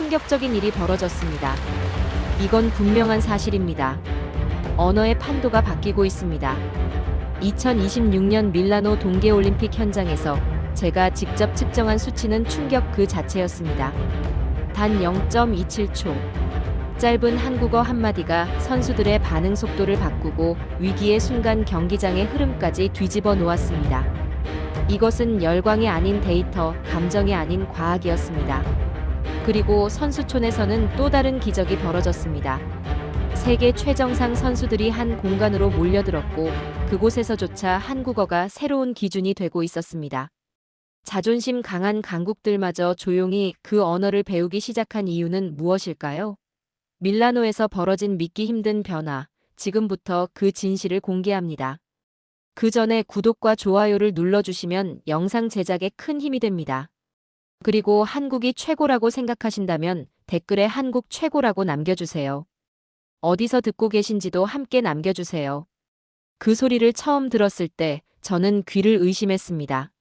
충격적인 일이 벌어졌습니다. 이건 분명한 사실입니다. 언어의 판도가 바뀌고 있습니다. 2026년 밀라노 동계올림픽 현장에서 제가 직접 측정한 수치는 충격 그 자체였습니다. 단 0.27초. 짧은 한국어 한마디가 선수들의 반응 속도를 바꾸고 위기의 순간 경기장의 흐름까지 뒤집어 놓았습니다. 이것은 열광이 아닌 데이터, 감정이 아닌 과학이었습니다. 그리고 선수촌에서는 또 다른 기적이 벌어졌습니다. 세계 최정상 선수들이 한 공간으로 몰려들었고 그곳에서조차 한국어가 새로운 기준이 되고 있었습니다. 자존심 강한 강국들마저 조용히 그 언어를 배우기 시작한 이유는 무엇일까요? 밀라노에서 벌어진 믿기 힘든 변화, 지금부터 그 진실을 공개합니다. 그 전에 구독과 좋아요를 눌러주시면 영상 제작에 큰 힘이 됩니다. 그리고 한국이 최고라고 생각하신다면 댓글에 한국 최고라고 남겨주세요. 어디서 듣고 계신지도 함께 남겨주세요. 그 소리를 처음 들었을 때 저는 귀를 의심했습니다.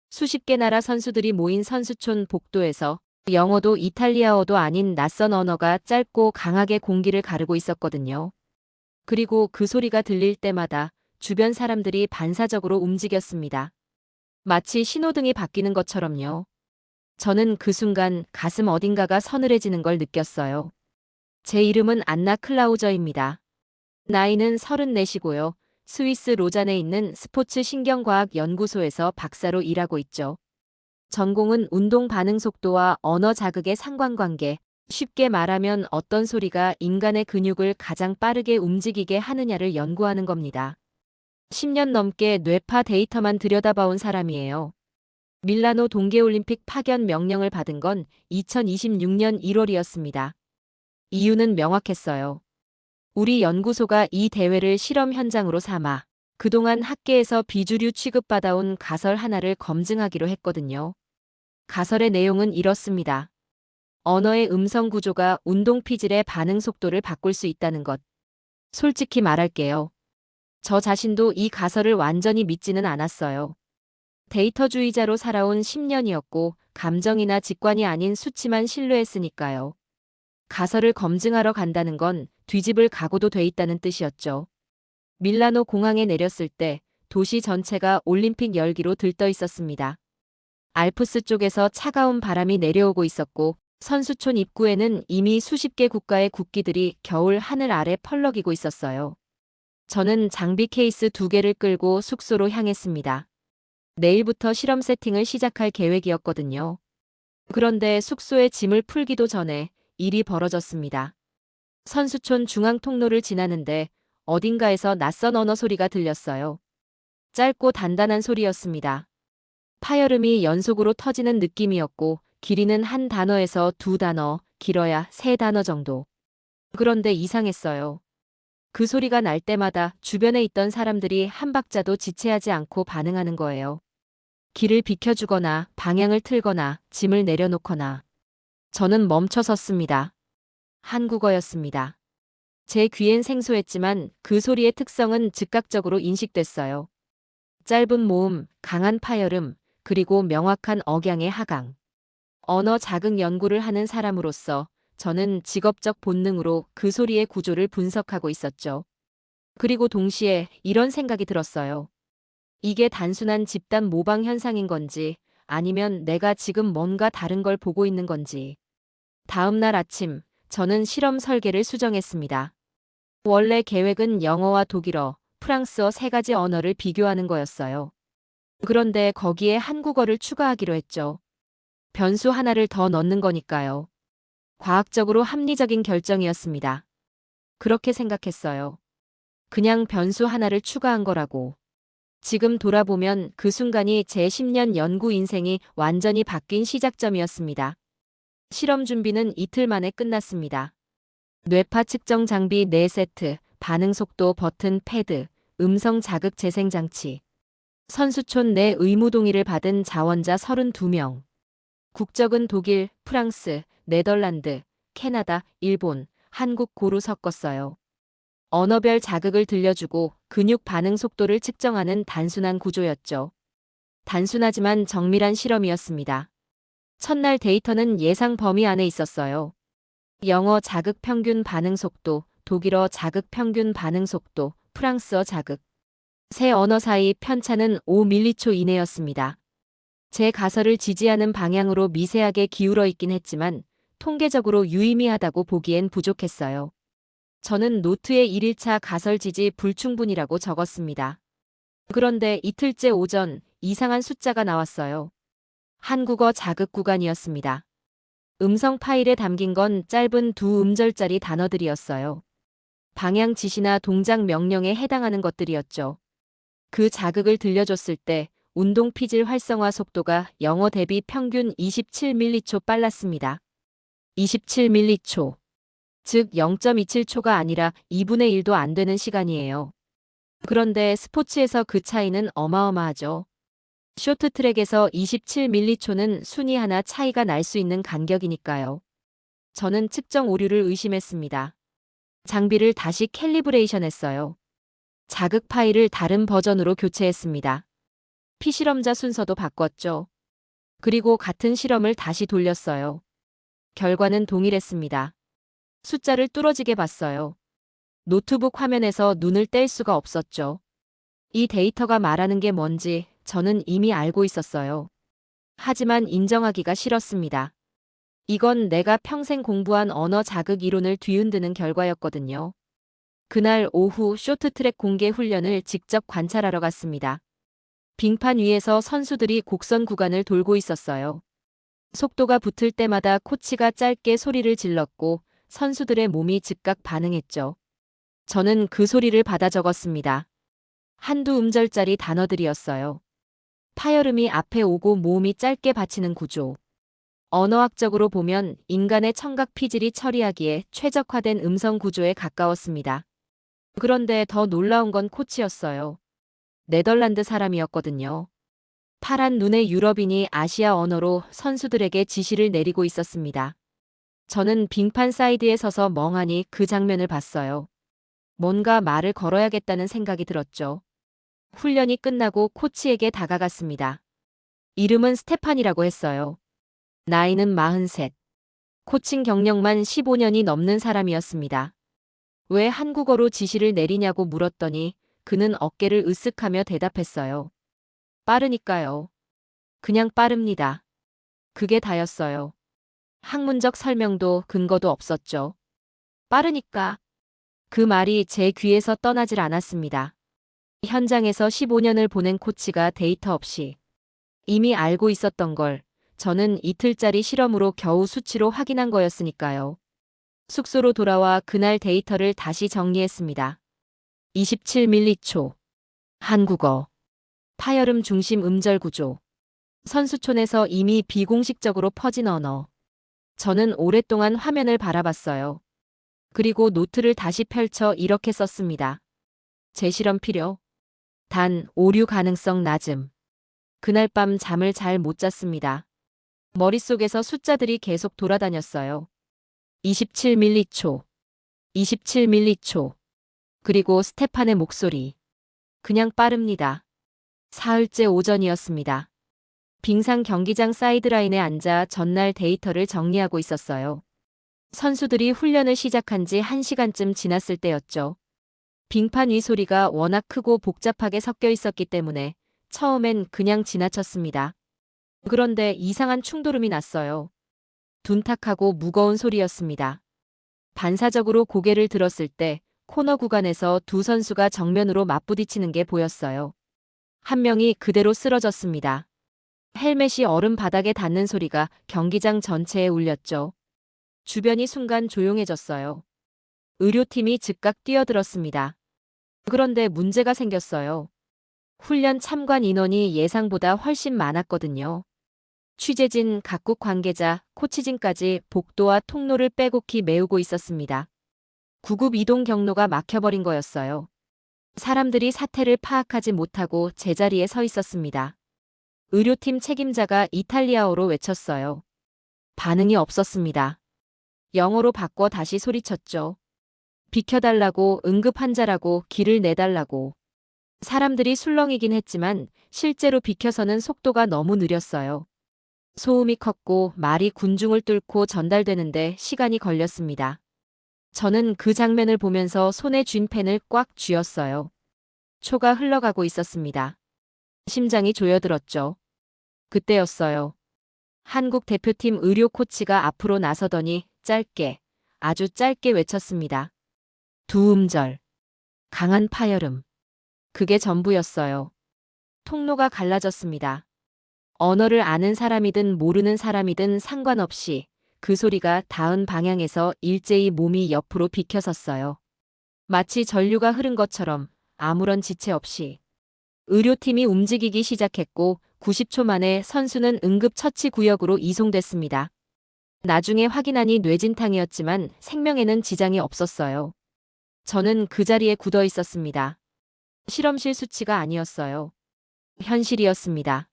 수십 개 나라 선수들이 모인 선수촌 복도에서 영어도 이탈리아어도 아닌 낯선 언어가 짧고 강하게 공기를 가르고 있었거든요. 그리고 그 소리가 들릴 때마다 주변 사람들이 반사적으로 움직였습니다. 마치 신호등이 바뀌는 것처럼요. 저는 그 순간 가슴 어딘가가 서늘해지는 걸 느꼈어요. 제 이름은 안나 클라우저입니다. 나이는 34이고요. 스위스 로잔에 있는 스포츠 신경과학 연구소에서 박사로 일하고 있죠. 전공은 운동 반응 속도와 언어 자극의 상관관계, 쉽게 말하면 어떤 소리가 인간의 근육을 가장 빠르게 움직이게 하느냐를 연구하는 겁니다. 10년 넘게 뇌파 데이터만 들여다봐온 사람이에요. 밀라노 동계올림픽 파견 명령을 받은 건 2026년 1월이었습니다. 이유는 명확했어요. 우리 연구소가 이 대회를 실험 현장으로 삼아 그동안 학계에서 비주류 취급받아온 가설 하나를 검증하기로 했거든요. 가설의 내용은 이렇습니다. 언어의 음성 구조가 운동 피질의 반응 속도를 바꿀 수 있다는 것. 솔직히 말할게요. 저 자신도 이 가설을 완전히 믿지는 않았어요. 데이터주의자로 살아온 10년이었고 감정이나 직관이 아닌 수치만 신뢰했으니까요. 가설을 검증하러 간다는 건 뒤집을 각오도 돼 있다는 뜻이었죠. 밀라노 공항에 내렸을 때 도시 전체가 올림픽 열기로 들떠 있었습니다. 알프스 쪽에서 차가운 바람이 내려오고 있었고 선수촌 입구에는 이미 수십 개 국가의 국기들이 겨울 하늘 아래 펄럭이고 있었어요. 저는 장비 케이스 2개를 끌고 숙소로 향했습니다. 내일부터 실험 세팅을 시작할 계획이었거든요. 그런데 숙소에 짐을 풀기도 전에 일이 벌어졌습니다. 선수촌 중앙 통로를 지나는데 어딘가에서 낯선 언어 소리가 들렸어요. 짧고 단단한 소리였습니다. 파열음이 연속으로 터지는 느낌이었고 길이는 한 단어에서 2단어, 길어야 3단어 정도. 그런데 이상했어요. 그 소리가 날 때마다 주변에 있던 사람들이 한 박자도 지체하지 않고 반응하는 거예요. 길을 비켜주거나 방향을 틀거나 짐을 내려놓거나. 저는 멈춰 섰습니다. 한국어였습니다. 제 귀엔 생소했지만 그 소리의 특성은 즉각적으로 인식됐어요. 짧은 모음, 강한 파열음, 그리고 명확한 억양의 하강. 언어 자극 연구를 하는 사람으로서 저는 직업적 본능으로 그 소리의 구조를 분석하고 있었죠. 그리고 동시에 이런 생각이 들었어요. 이게 단순한 집단 모방 현상인 건지 아니면 내가 지금 뭔가 다른 걸 보고 있는 건지. 다음 날 아침, 저는 실험 설계를 수정했습니다. 원래 계획은 영어와 독일어, 프랑스어 3가지 언어를 비교하는 거였어요. 그런데 거기에 한국어를 추가하기로 했죠. 변수 하나를 더 넣는 거니까요. 과학적으로 합리적인 결정이었습니다. 그렇게 생각했어요. 그냥 변수 하나를 추가한 거라고. 지금 돌아보면 그 순간이 제 10년 연구 인생이 완전히 바뀐 시작점이었습니다. 실험 준비는 이틀 만에 끝났습니다. 뇌파 측정 장비 4세트, 반응 속도 버튼 패드, 음성 자극 재생 장치. 선수촌 내 의무 동의를 받은 자원자 32명. 국적은 독일, 프랑스, 네덜란드, 캐나다, 일본, 한국 고루 섞었어요. 언어별 자극을 들려주고 근육 반응 속도를 측정하는 단순한 구조였죠. 단순하지만 정밀한 실험이었습니다. 첫날 데이터는 예상 범위 안에 있었어요. 영어 자극 평균 반응 속도, 독일어 자극 평균 반응 속도, 프랑스어 자극. 세 언어 사이 편차는 5초 이내였습니다. 제 가설을 지지하는 방향으로 미세하게 기울어 있긴 했지만 통계적으로 유의미하다고 보기엔 부족했어요. 저는 노트에 1일차 가설 지지 불충분이라고 적었습니다. 그런데 이틀째 오전 이상한 숫자가 나왔어요. 한국어 자극 구간이었습니다. 음성 파일에 담긴 건 짧은 두 음절짜리 단어들이었어요. 방향 지시나 동작 명령에 해당하는 것들이었죠. 그 자극을 들려줬을 때 운동 피질 활성화 속도가 영어 대비 평균 27초 빨랐습니다. 27초. 즉 0.27초가 아니라 2분의 1도 안 되는 시간이에요. 그런데 스포츠에서 그 차이는 어마어마하죠. 쇼트트랙에서 27m초는 순위 하나 차이가 날 수 있는 간격이니까요. 저는 측정 오류를 의심했습니다. 장비를 다시 캘리브레이션했어요. 자극 파일을 다른 버전으로 교체했습니다. 피실험자 순서도 바꿨죠. 그리고 같은 실험을 다시 돌렸어요. 결과는 동일했습니다. 숫자를 뚫어지게 봤어요. 노트북 화면에서 눈을 뗄 수가 없었죠. 이 데이터가 말하는 게 뭔지 저는 이미 알고 있었어요. 하지만 인정하기가 싫었습니다. 이건 내가 평생 공부한 언어 자극 이론을 뒤흔드는 결과였거든요. 그날 오후 쇼트트랙 공개 훈련을 직접 관찰하러 갔습니다. 빙판 위에서 선수들이 곡선 구간을 돌고 있었어요. 속도가 붙을 때마다 코치가 짧게 소리를 질렀고 선수들의 몸이 즉각 반응했죠. 저는 그 소리를 받아 적었습니다. 한두 음절짜리 단어들이었어요. 파열음이 앞에 오고 모음이 짧게 받치는 구조. 언어학적으로 보면 인간의 청각 피질이 처리하기에 최적화된 음성 구조에 가까웠습니다. 그런데 더 놀라운 건 코치였어요. 네덜란드 사람이었거든요. 파란 눈의 유럽인이 아시아 언어로 선수들에게 지시를 내리고 있었습니다. 저는 빙판 사이드에 서서 멍하니 그 장면을 봤어요. 뭔가 말을 걸어야겠다는 생각이 들었죠. 훈련이 끝나고 코치에게 다가갔습니다. 이름은 스테판이라고 했어요. 나이는 43. 코칭 경력만 15년이 넘는 사람이었습니다. 왜 한국어로 지시를 내리냐고 물었더니 그는 어깨를 으쓱하며 대답했어요. 빠르니까요. 그냥 빠릅니다. 그게 다였어요. 학문적 설명도 근거도 없었죠. 빠르니까. 그 말이 제 귀에서 떠나질 않았습니다. 현장에서 15년을 보낸 코치가 데이터 없이 이미 알고 있었던 걸 저는 이틀짜리 실험으로 겨우 수치로 확인한 거였으니까요. 숙소로 돌아와 그날 데이터를 다시 정리했습니다. 27초. 한국어. 파열음 중심 음절 구조. 선수촌에서 이미 비공식적으로 퍼진 언어. 저는 오랫동안 화면을 바라봤어요. 그리고 노트를 다시 펼쳐 이렇게 썼습니다. 재실험 필요. 단, 오류 가능성 낮음. 그날 밤 잠을 잘 못 잤습니다. 머릿속에서 숫자들이 계속 돌아다녔어요. 27초. 27초. 그리고 스테판의 목소리. 그냥 빠릅니다. 사흘째 오전이었습니다. 빙상 경기장 사이드라인에 앉아 전날 데이터를 정리하고 있었어요. 선수들이 훈련을 시작한 지 1시간쯤 지났을 때였죠. 빙판 위 소리가 워낙 크고 복잡하게 섞여 있었기 때문에 처음엔 그냥 지나쳤습니다. 그런데 이상한 충돌음이 났어요. 둔탁하고 무거운 소리였습니다. 반사적으로 고개를 들었을 때 코너 구간에서 두 선수가 정면으로 맞부딪히는 게 보였어요. 한 명이 그대로 쓰러졌습니다. 헬멧이 얼음 바닥에 닿는 소리가 경기장 전체에 울렸죠. 주변이 순간 조용해졌어요. 의료팀이 즉각 뛰어들었습니다. 그런데 문제가 생겼어요. 훈련 참관 인원이 예상보다 훨씬 많았거든요. 취재진, 각국 관계자, 코치진까지 복도와 통로를 빼곡히 메우고 있었습니다. 구급 이동 경로가 막혀버린 거였어요. 사람들이 사태를 파악하지 못하고 제자리에 서 있었습니다. 의료팀 책임자가 이탈리아어로 외쳤어요. 반응이 없었습니다. 영어로 바꿔 다시 소리쳤죠. 비켜달라고, 응급 환자라고, 길을 내달라고. 사람들이 술렁이긴 했지만 실제로 비켜서는 속도가 너무 느렸어요. 소음이 컸고 말이 군중을 뚫고 전달되는데 시간이 걸렸습니다. 저는 그 장면을 보면서 손에 쥔 펜을 꽉 쥐었어요. 초가 흘러가고 있었습니다. 심장이 조여들었죠. 그때였어요. 한국 대표팀 의료 코치가 앞으로 나서더니 짧게, 아주 짧게 외쳤습니다. 두 음절. 강한 파열음. 그게 전부였어요. 통로가 갈라졌습니다. 언어를 아는 사람이든 모르는 사람이든 상관없이 그 소리가 닿은 방향에서 일제히 몸이 옆으로 비켜섰어요. 마치 전류가 흐른 것처럼 아무런 지체 없이. 의료팀이 움직이기 시작했고 90초 만에 선수는 응급처치 구역으로 이송됐습니다. 나중에 확인하니 뇌진탕이었지만 생명에는 지장이 없었어요. 저는 그 자리에 굳어 있었습니다. 실험실 수치가 아니었어요. 현실이었습니다.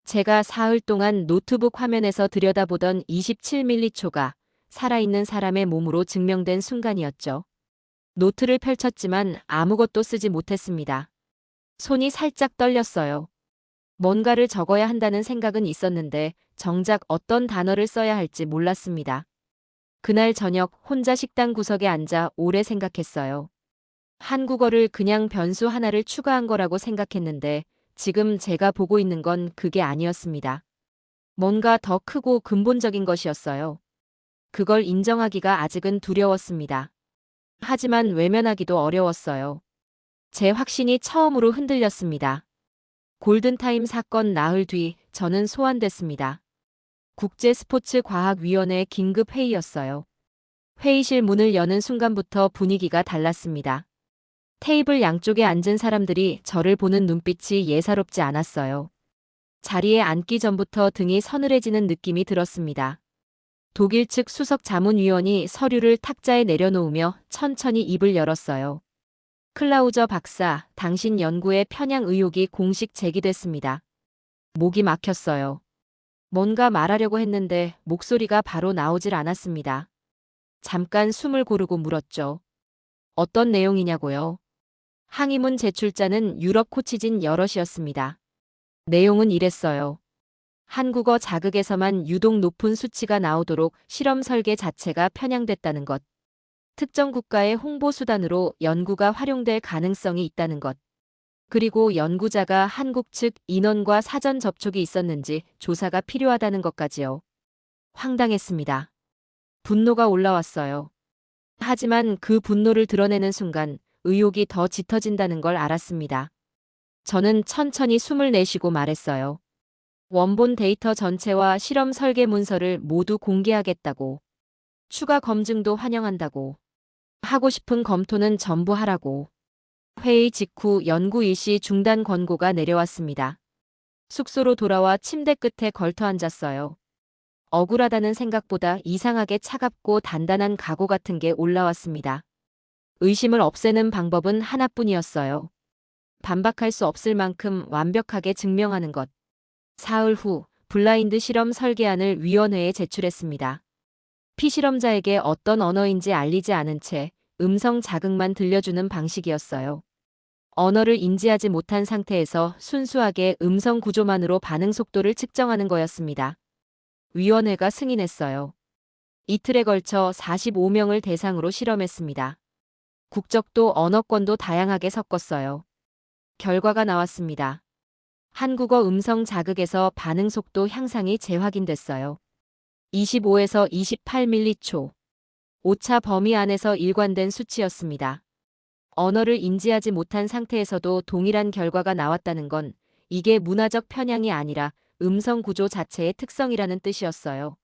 제가 사흘 동안 노트북 화면에서 들여다보던 27m초가 살아있는 사람의 몸으로 증명된 순간이었죠. 노트를 펼쳤지만 아무것도 쓰지 못했습니다. 손이 살짝 떨렸어요. 뭔가를 적어야 한다는 생각은 있었는데 정작 어떤 단어를 써야 할지 몰랐습니다. 그날 저녁 혼자 식당 구석에 앉아 오래 생각했어요. 한국어를 그냥 변수 하나를 추가한 거라고 생각했는데 지금 제가 보고 있는 건 그게 아니었습니다. 뭔가 더 크고 근본적인 것이었어요. 그걸 인정하기가 아직은 두려웠습니다. 하지만 외면하기도 어려웠어요. 제 확신이 처음으로 흔들렸습니다. 골든타임 사건 나흘 뒤 저는 소환됐습니다. 국제스포츠과학위원회 긴급 회의였어요. 회의실 문을 여는 순간부터 분위기가 달랐습니다. 테이블 양쪽에 앉은 사람들이 저를 보는 눈빛이 예사롭지 않았어요. 자리에 앉기 전부터 등이 서늘해지는 느낌이 들었습니다. 독일 측 수석 자문위원이 서류를 탁자에 내려놓으며 천천히 입을 열었어요. 클라우저 박사, 당신 연구의 편향 의혹이 공식 제기됐습니다. 목이 막혔어요. 뭔가 말하려고 했는데 목소리가 바로 나오질 않았습니다. 잠깐 숨을 고르고 물었죠. 어떤 내용이냐고요? 항의문 제출자는 유럽 코치진 여럿이었습니다. 내용은 이랬어요. 한국어 자극에서만 유독 높은 수치가 나오도록 실험 설계 자체가 편향됐다는 것. 특정 국가의 홍보 수단으로 연구가 활용될 가능성이 있다는 것. 그리고 연구자가 한국 측 인원과 사전 접촉이 있었는지 조사가 필요하다는 것까지요. 황당했습니다. 분노가 올라왔어요. 하지만 그 분노를 드러내는 순간 의욕이 더 짙어진다는 걸 알았습니다. 저는 천천히 숨을 내쉬고 말했어요. 원본 데이터 전체와 실험 설계 문서를 모두 공개하겠다고. 추가 검증도 환영한다고. 하고 싶은 검토는 전부 하라고. 회의 직후 연구 일시 중단 권고가 내려왔습니다. 숙소로 돌아와 침대 끝에 걸터 앉았어요. 억울하다는 생각보다 이상하게 차갑고 단단한 각오 같은 게 올라왔습니다. 의심을 없애는 방법은 하나뿐이었어요. 반박할 수 없을 만큼 완벽하게 증명하는 것. 사흘 후 블라인드 실험 설계안을 위원회에 제출했습니다. 피실험자에게 어떤 언어인지 알리지 않은 채 음성 자극만 들려주는 방식이었어요. 언어를 인지하지 못한 상태에서 순수하게 음성 구조만으로 반응 속도를 측정하는 거였습니다. 위원회가 승인했어요. 이틀에 걸쳐 45명을 대상으로 실험했습니다. 국적도 언어권도 다양하게 섞었어요. 결과가 나왔습니다. 한국어 음성 자극에서 반응 속도 향상이 재확인됐어요. 25에서 28m초. 오차 범위 안에서 일관된 수치였습니다. 언어를 인지하지 못한 상태에서도 동일한 결과가 나왔다는 건 이게 문화적 편향이 아니라 음성 구조 자체의 특성이라는 뜻이었어요.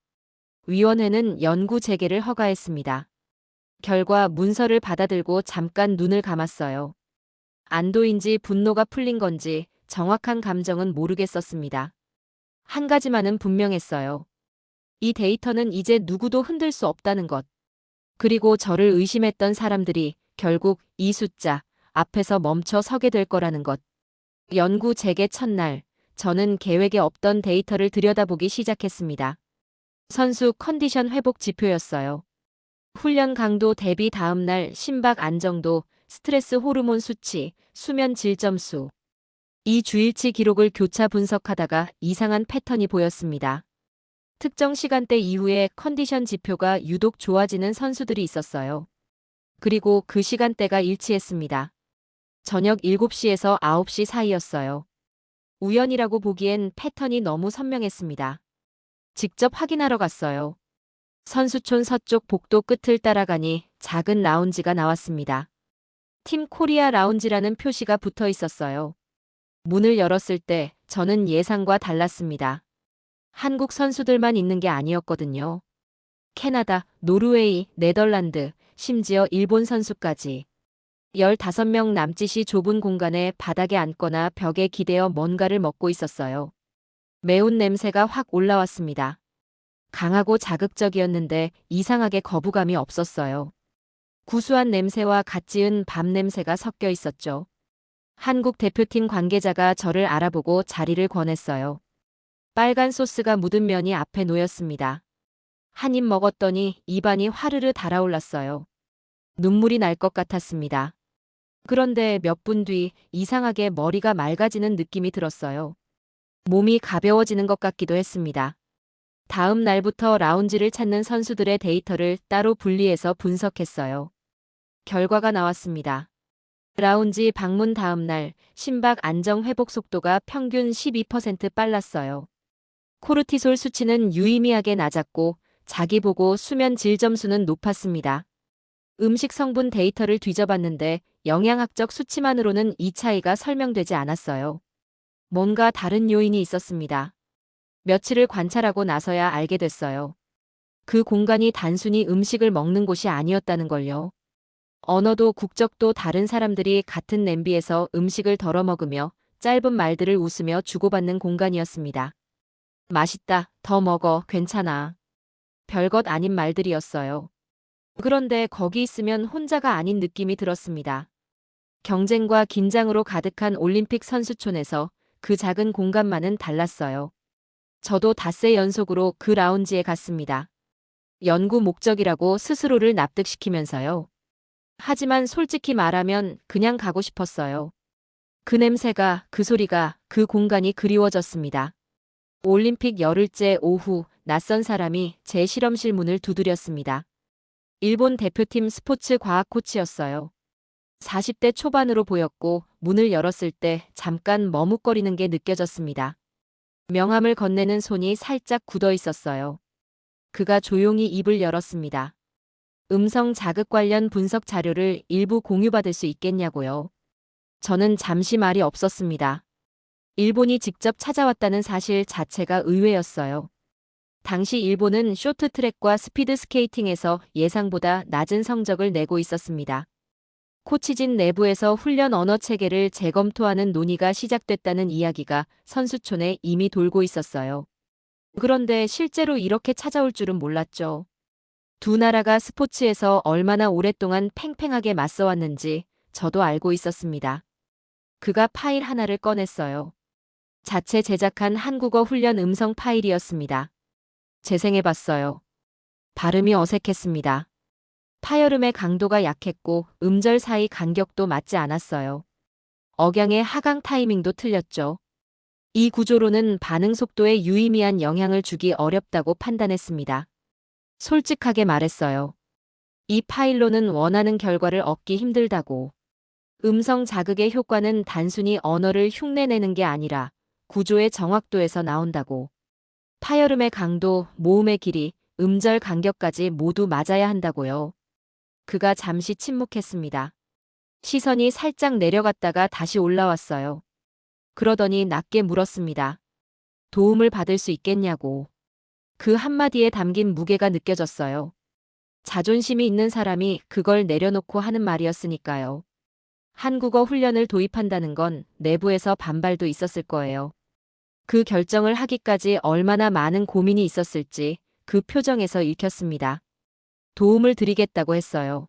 위원회는 연구 재개를 허가했습니다. 결과 문서를 받아들고 잠깐 눈을 감았어요. 안도인지 분노가 풀린 건지 정확한 감정은 모르겠었습니다. 한 가지만은 분명했어요. 이 데이터는 이제 누구도 흔들 수 없다는 것. 그리고 저를 의심했던 사람들이 결국 이 숫자 앞에서 멈춰 서게 될 거라는 것. 연구 재개 첫날, 저는 계획에 없던 데이터를 들여다보기 시작했습니다. 선수 컨디션 회복 지표였어요. 훈련 강도 대비 다음날 심박 안정도, 스트레스 호르몬 수치, 수면 질 점수. 이 주일치 기록을 교차 분석하다가 이상한 패턴이 보였습니다. 특정 시간대 이후에 컨디션 지표가 유독 좋아지는 선수들이 있었어요. 그리고 그 시간대가 일치했습니다. 저녁 7시에서 9시 사이였어요. 우연이라고 보기엔 패턴이 너무 선명했습니다. 직접 확인하러 갔어요. 선수촌 서쪽 복도 끝을 따라가니 작은 라운지가 나왔습니다. 팀 코리아 라운지라는 표시가 붙어 있었어요. 문을 열었을 때 저는 예상과 달랐습니다. 한국 선수들만 있는 게 아니었거든요. 캐나다, 노르웨이, 네덜란드, 심지어 일본 선수까지. 15명 남짓이 좁은 공간에 바닥에 앉거나 벽에 기대어 뭔가를 먹고 있었어요. 매운 냄새가 확 올라왔습니다. 강하고 자극적이었는데 이상하게 거부감이 없었어요. 구수한 냄새와 갓 지은 밥 냄새가 섞여 있었죠. 한국 대표팀 관계자가 저를 알아보고 자리를 권했어요. 빨간 소스가 묻은 면이 앞에 놓였습니다. 한 입 먹었더니 입안이 화르르 달아올랐어요. 눈물이 날 것 같았습니다. 그런데 몇 분 뒤 이상하게 머리가 맑아지는 느낌이 들었어요. 몸이 가벼워지는 것 같기도 했습니다. 다음 날부터 라운지를 찾는 선수들의 데이터를 따로 분리해서 분석했어요. 결과가 나왔습니다. 라운지 방문 다음 날 심박 안정 회복 속도가 평균 12% 빨랐어요. 코르티솔 수치는 유의미하게 낮았고 자기 보고 수면 질 점수는 높았습니다. 음식 성분 데이터를 뒤져봤는데 영양학적 수치만으로는 이 차이가 설명되지 않았어요. 뭔가 다른 요인이 있었습니다. 며칠을 관찰하고 나서야 알게 됐어요. 그 공간이 단순히 음식을 먹는 곳이 아니었다는 걸요. 언어도 국적도 다른 사람들이 같은 냄비에서 음식을 덜어 먹으며 짧은 말들을 웃으며 주고받는 공간이었습니다. 맛있다, 더 먹어, 괜찮아. 별것 아닌 말들이었어요. 그런데 거기 있으면 혼자가 아닌 느낌이 들었습니다. 경쟁과 긴장으로 가득한 올림픽 선수촌에서 그 작은 공간만은 달랐어요. 저도 닷새 연속으로 그 라운지에 갔습니다. 연구 목적이라고 스스로를 납득시키면서요. 하지만 솔직히 말하면 그냥 가고 싶었어요. 그 냄새가, 그 소리가, 그 공간이 그리워졌습니다. 올림픽 열흘째 오후 낯선 사람이 제 실험실 문을 두드렸습니다. 일본 대표팀 스포츠 과학 코치였어요. 40대 초반으로 보였고 문을 열었을 때 잠깐 머뭇거리는 게 느껴졌습니다. 명함을 건네는 손이 살짝 굳어 있었어요. 그가 조용히 입을 열었습니다. 음성 자극 관련 분석 자료를 일부 공유받을 수 있겠냐고요. 저는 잠시 말이 없었습니다. 일본이 직접 찾아왔다는 사실 자체가 의외였어요. 당시 일본은 쇼트트랙과 스피드 스케이팅에서 예상보다 낮은 성적을 내고 있었습니다. 코치진 내부에서 훈련 언어 체계를 재검토하는 논의가 시작됐다는 이야기가 선수촌에 이미 돌고 있었어요. 그런데 실제로 이렇게 찾아올 줄은 몰랐죠. 두 나라가 스포츠에서 얼마나 오랫동안 팽팽하게 맞서왔는지 저도 알고 있었습니다. 그가 파일 하나를 꺼냈어요. 자체 제작한 한국어 훈련 음성 파일이었습니다. 재생해봤어요. 발음이 어색했습니다. 파열음의 강도가 약했고 음절 사이 간격도 맞지 않았어요. 억양의 하강 타이밍도 틀렸죠. 이 구조로는 반응 속도에 유의미한 영향을 주기 어렵다고 판단했습니다. 솔직하게 말했어요. 이 파일로는 원하는 결과를 얻기 힘들다고. 음성 자극의 효과는 단순히 언어를 흉내내는 게 아니라 구조의 정확도에서 나온다고. 파열음의 강도, 모음의 길이, 음절 간격까지 모두 맞아야 한다고요. 그가 잠시 침묵했습니다. 시선이 살짝 내려갔다가 다시 올라왔어요. 그러더니 낮게 물었습니다. 도움을 받을 수 있겠냐고. 그 한마디에 담긴 무게가 느껴졌어요. 자존심이 있는 사람이 그걸 내려놓고 하는 말이었으니까요. 한국어 훈련을 도입한다는 건 내부에서 반발도 있었을 거예요. 그 결정을 하기까지 얼마나 많은 고민이 있었을지 그 표정에서 읽혔습니다. 도움을 드리겠다고 했어요.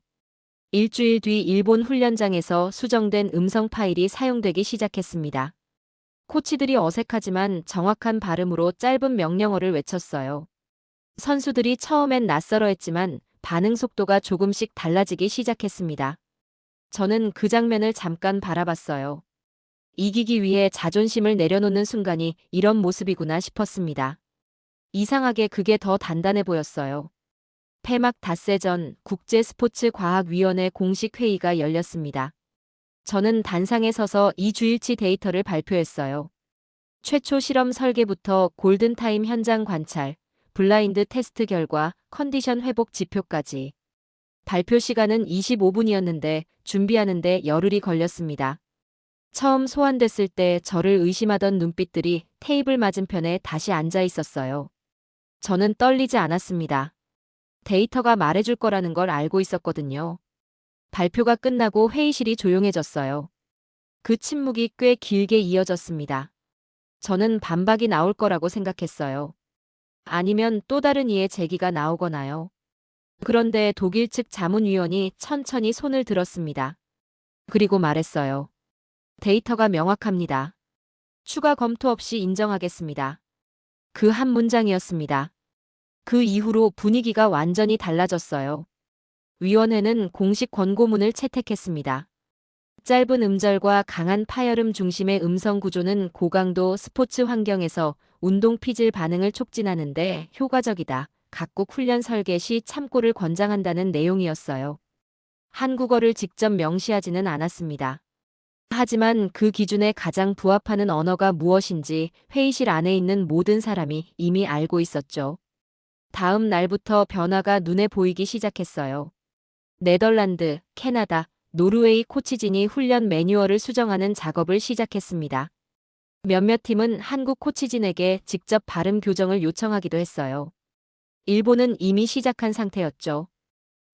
일주일 뒤 일본 훈련장에서 수정된 음성 파일이 사용되기 시작했습니다. 코치들이 어색하지만 정확한 발음으로 짧은 명령어를 외쳤어요. 선수들이 처음엔 낯설어했지만 반응 속도가 조금씩 달라지기 시작했습니다. 저는 그 장면을 잠깐 바라봤어요. 이기기 위해 자존심을 내려놓는 순간이 이런 모습이구나 싶었습니다. 이상하게 그게 더 단단해 보였어요. 폐막 닷새 전 국제스포츠과학위원회 공식 회의가 열렸습니다. 저는 단상에 서서 이 주일치 데이터를 발표했어요. 최초 실험 설계부터 골든타임 현장 관찰, 블라인드 테스트 결과, 컨디션 회복 지표까지. 발표 시간은 25분이었는데 준비하는데 열흘이 걸렸습니다. 처음 소환됐을 때 저를 의심하던 눈빛들이 테이블 맞은편에 다시 앉아 있었어요. 저는 떨리지 않았습니다. 데이터가 말해줄 거라는 걸 알고 있었거든요. 발표가 끝나고 회의실이 조용해졌어요. 그 침묵이 꽤 길게 이어졌습니다. 저는 반박이 나올 거라고 생각했어요. 아니면 또 다른 이의 제기가 나오거나요. 그런데 독일 측 자문위원이 천천히 손을 들었습니다. 그리고 말했어요. 데이터가 명확합니다. 추가 검토 없이 인정하겠습니다. 그 한 문장이었습니다. 그 이후로 분위기가 완전히 달라졌어요. 위원회는 공식 권고문을 채택했습니다. 짧은 음절과 강한 파열음 중심의 음성 구조는 고강도 스포츠 환경에서 운동 피질 반응을 촉진하는데 효과적이다. 각국 훈련 설계 시 참고를 권장한다는 내용이었어요. 한국어를 직접 명시하지는 않았습니다. 하지만 그 기준에 가장 부합하는 언어가 무엇인지 회의실 안에 있는 모든 사람이 이미 알고 있었죠. 다음 날부터 변화가 눈에 보이기 시작했어요. 네덜란드, 캐나다, 노르웨이 코치진이 훈련 매뉴얼을 수정하는 작업을 시작했습니다. 몇몇 팀은 한국 코치진에게 직접 발음 교정을 요청하기도 했어요. 일본은 이미 시작한 상태였죠.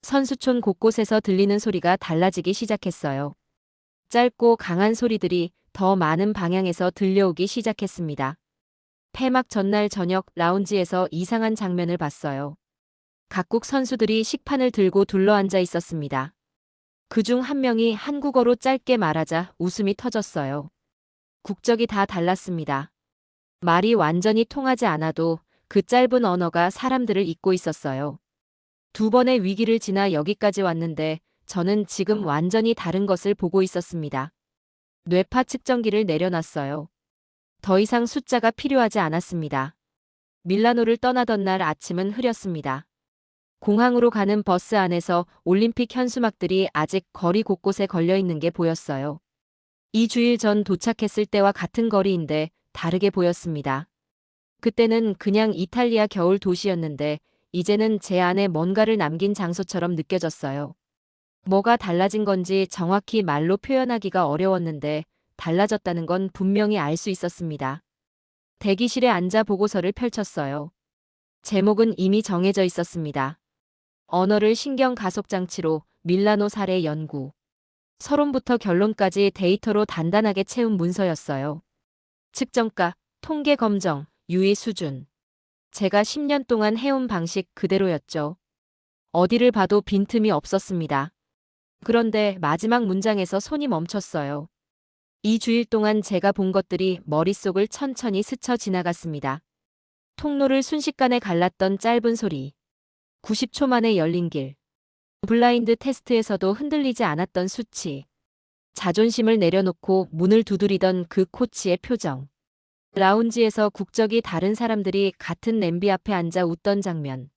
선수촌 곳곳에서 들리는 소리가 달라지기 시작했어요. 짧고 강한 소리들이 더 많은 방향에서 들려오기 시작했습니다. 폐막 전날 저녁 라운지에서 이상한 장면을 봤어요. 각국 선수들이 식판을 들고 둘러앉아 있었습니다. 그중 한 명이 한국어로 짧게 말하자 웃음이 터졌어요. 국적이 다 달랐습니다. 말이 완전히 통하지 않아도 그 짧은 언어가 사람들을 잇고 있었어요. 두 번의 위기를 지나 여기까지 왔는데 저는 지금 완전히 다른 것을 보고 있었습니다. 뇌파 측정기를 내려놨어요. 더 이상 숫자가 필요하지 않았습니다. 밀라노를 떠나던 날 아침은 흐렸습니다. 공항으로 가는 버스 안에서 올림픽 현수막들이 아직 거리 곳곳에 걸려 있는 게 보였어요. 2주일 전 도착했을 때와 같은 거리인데 다르게 보였습니다. 그때는 그냥 이탈리아 겨울 도시였는데 이제는 제 안에 뭔가를 남긴 장소처럼 느껴졌어요. 뭐가 달라진 건지 정확히 말로 표현하기가 어려웠는데 달라졌다는 건 분명히 알 수 있었습니다. 대기실에 앉아 보고서를 펼쳤어요. 제목은 이미 정해져 있었습니다. 언어를 신경 가속 장치로 밀라노 사례 연구. 서론부터 결론까지 데이터로 단단하게 채운 문서였어요. 측정가, 통계 검정, 유의 수준. 제가 10년 동안 해온 방식 그대로였죠. 어디를 봐도 빈틈이 없었습니다. 그런데 마지막 문장에서 손이 멈췄어요. 2주일 동안 제가 본 것들이 머릿속을 천천히 스쳐 지나갔습니다. 통로를 순식간에 갈랐던 짧은 소리. 90초 만에 열린 길. 블라인드 테스트에서도 흔들리지 않았던 수치. 자존심을 내려놓고 문을 두드리던 그 코치의 표정. 라운지에서 국적이 다른 사람들이 같은 냄비 앞에 앉아 웃던 장면.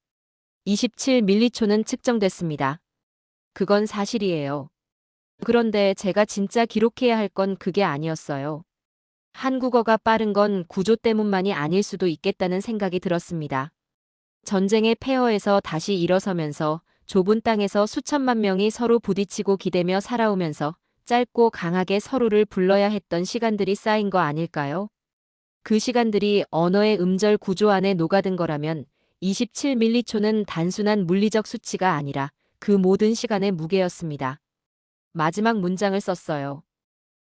27밀리초는 측정됐습니다. 그건 사실이에요. 그런데 제가 진짜 기록해야 할 건 그게 아니었어요. 한국어가 빠른 건 구조 때문만이 아닐 수도 있겠다는 생각이 들었습니다. 전쟁의 폐허에서 다시 일어서면서 좁은 땅에서 수천만 명이 서로 부딪히고 기대며 살아오면서 짧고 강하게 서로를 불러야 했던 시간들이 쌓인 거 아닐까요? 그 시간들이 언어의 음절 구조 안에 녹아든 거라면 27밀리초는 단순한 물리적 수치가 아니라 그 모든 시간의 무게였습니다. 마지막 문장을 썼어요.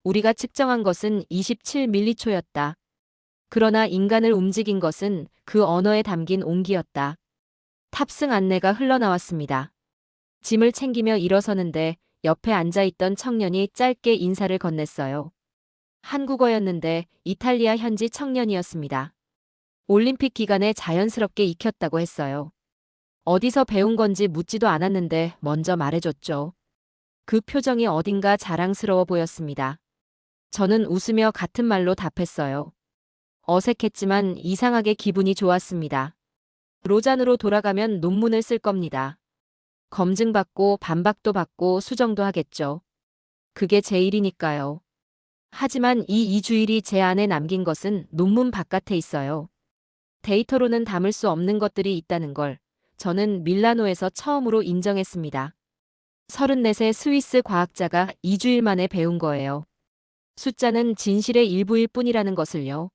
우리가 측정한 것은 27밀리초였다. 그러나 인간을 움직인 것은 그 언어에 담긴 온기였다. 탑승 안내가 흘러나왔습니다. 짐을 챙기며 일어서는데 옆에 앉아있던 청년이 짧게 인사를 건넸어요. 한국어였는데 이탈리아 현지 청년이었습니다. 올림픽 기간에 자연스럽게 익혔다고 했어요. 어디서 배운 건지 묻지도 않았는데 먼저 말해줬죠. 그 표정이 어딘가 자랑스러워 보였습니다. 저는 웃으며 같은 말로 답했어요. 어색했지만 이상하게 기분이 좋았습니다. 로잔으로 돌아가면 논문을 쓸 겁니다. 검증받고 반박도 받고 수정도 하겠죠. 그게 제 일이니까요. 하지만 이 2주일이 제 안에 남긴 것은 논문 바깥에 있어요. 데이터로는 담을 수 없는 것들이 있다는 걸 저는 밀라노에서 처음으로 인정했습니다. 34세 스위스 과학자가 2주일 만에 배운 거예요. 숫자는 진실의 일부일 뿐이라는 것을요.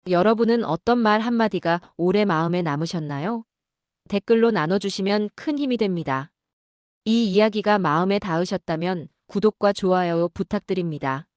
여러분은 어떤 말 한마디가 오래 마음에 남으셨나요? 댓글로 나눠주시면 큰 힘이 됩니다. 이 이야기가 마음에 닿으셨다면 구독과 좋아요 부탁드립니다.